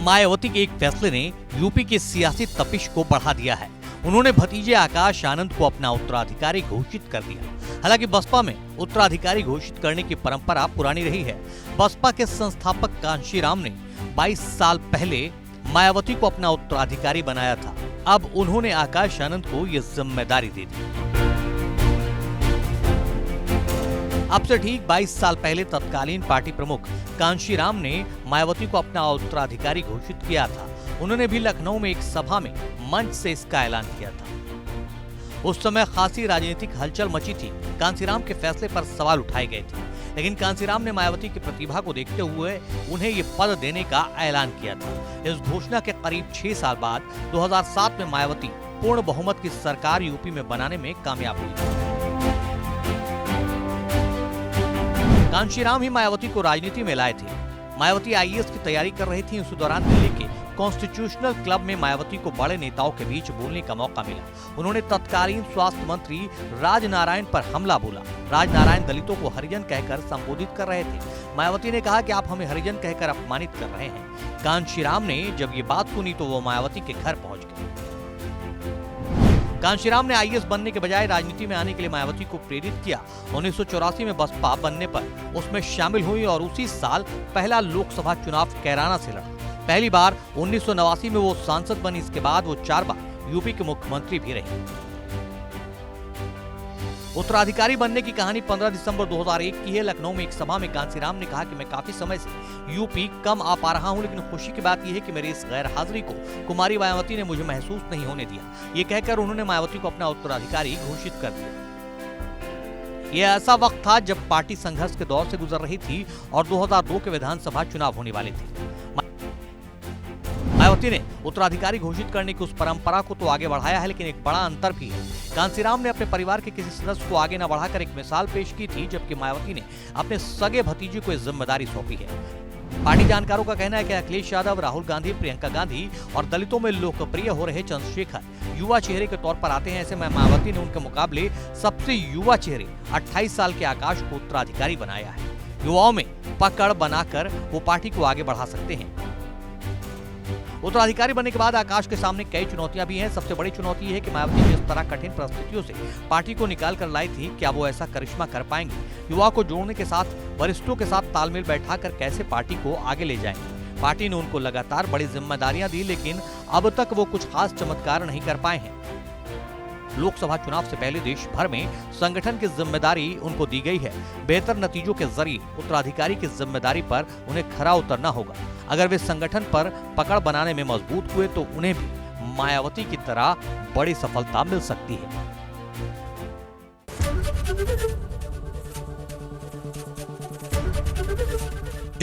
मायावती के एक फैसले ने यूपी की सियासी तपिश को बढ़ा दिया है। उन्होंने भतीजे आकाश आनंद को अपना उत्तराधिकारी घोषित कर दिया। हालांकि बसपा में उत्तराधिकारी घोषित करने की परंपरा पुरानी रही है। बसपा के संस्थापक कांशीराम ने 22 साल पहले मायावती को अपना उत्तराधिकारी बनाया था। अब उन्होंने आकाश आनंद को ये जिम्मेदारी दे दी। अब से ठीक 22 साल पहले तत्कालीन पार्टी प्रमुख कांशीराम ने मायावती को अपना उत्तराधिकारी घोषित किया था। उन्होंने भी लखनऊ में एक सभा में मंच से इसका ऐलान किया था। उस समय खासी राजनीतिक हलचल मची थी। कांशीराम के फैसले पर सवाल उठाए गए थे, लेकिन कांशीराम ने मायावती की प्रतिभा को देखते हुए उन्हें ये पद देने का ऐलान किया था। इस घोषणा के करीब 6 साल बाद 2007 में मायावती पूर्ण बहुमत की सरकार यूपी में बनाने में कामयाब हुई। कांशीराम ही मायावती को राजनीति में लाए थे। मायावती आईएएस की तैयारी कर रही थी। उसी दौरान दिल्ली के कॉन्स्टिट्यूशनल क्लब में मायावती को बड़े नेताओं के बीच बोलने का मौका मिला। उन्होंने तत्कालीन स्वास्थ्य मंत्री राजनारायण पर हमला बोला। राजनारायण दलितों को हरिजन कहकर संबोधित कर रहे थे। मायावती ने कहा कि आप हमें हरिजन कहकर अपमानित कर रहे हैं। कांशीराम ने जब ये बात सुनी तो वो मायावती के घर पहुंच गए। कांशीराम ने आईएएस बनने के बजाय राजनीति में आने के लिए मायावती को प्रेरित किया। 1984 में बसपा बनने पर उसमें शामिल हुई और उसी साल पहला लोकसभा चुनाव कैराना से लड़ा। पहली बार 1989 में वो सांसद बनी। इसके बाद वो 4 बार यूपी के मुख्यमंत्री भी रही। उत्तराधिकारी बनने की कहानी 15 दिसंबर 2001 की है। लखनऊ में एक सभा में कांशीराम ने कहा कि मैं काफी समय से यूपी कम आ पा रहा हूं, लेकिन खुशी की बात यह है कि मेरी इस गैर हाजिरी को कुमारी मायावती ने मुझे महसूस नहीं होने दिया। ये कहकर उन्होंने मायावती को अपना उत्तराधिकारी घोषित कर दिया। यह ऐसा वक्त था जब पार्टी संघर्ष के दौर से गुजर रही थी और 2002 के विधानसभा चुनाव होने वाले थे। मायावती ने उत्तराधिकारी घोषित करने की उस परंपरा को तो आगे बढ़ाया है, लेकिन एक बड़ा अंतर भी है। कांशीराम ने अपने परिवार के किसी सदस्य को आगे न बढ़ाकर एक मिसाल पेश की थी, जबकि मायावती ने अपने सगे भतीजे को इस जिम्मेदारी सौंपी है। पार्टी जानकारों का कहना है कि अखिलेश यादव, राहुल गांधी, प्रियंका गांधी और दलितों में लोकप्रिय हो रहे चंद्रशेखर युवा चेहरे के तौर पर आते हैं। ऐसे में मायावती ने उनके मुकाबले सबसे युवा चेहरे 28 साल के आकाश को उत्तराधिकारी बनाया है। युवाओं में पकड़ बनाकर वो पार्टी को आगे बढ़ा सकते हैं। उत्तराधिकारी बनने के बाद आकाश के सामने कई चुनौतियां भी हैं। सबसे बड़ी चुनौती यह है कि मायावती जिस तरह कठिन परिस्थितियों से पार्टी को निकाल कर लाई थी, क्या वो ऐसा करिश्मा कर पाएंगे? युवा को जोड़ने के साथ वरिष्ठों के साथ तालमेल बैठाकर कैसे पार्टी को आगे ले जाएंगे? पार्टी ने उनको लगातार बड़ी जिम्मेदारियां दी, लेकिन अब तक वो कुछ खास चमत्कार नहीं कर पाए हैं। लोकसभा चुनाव से पहले देश भर में संगठन की जिम्मेदारी उनको दी गई है। बेहतर नतीजों के जरिए उत्तराधिकारी की जिम्मेदारी पर उन्हें खरा उतरना होगा। अगर वे संगठन पर पकड़ बनाने में मजबूत हुए तो उन्हें भी मायावती की तरह बड़ी सफलता मिल सकती है।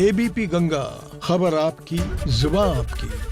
एबीपी गंगा, खबर आपकी, जुबान आपकी।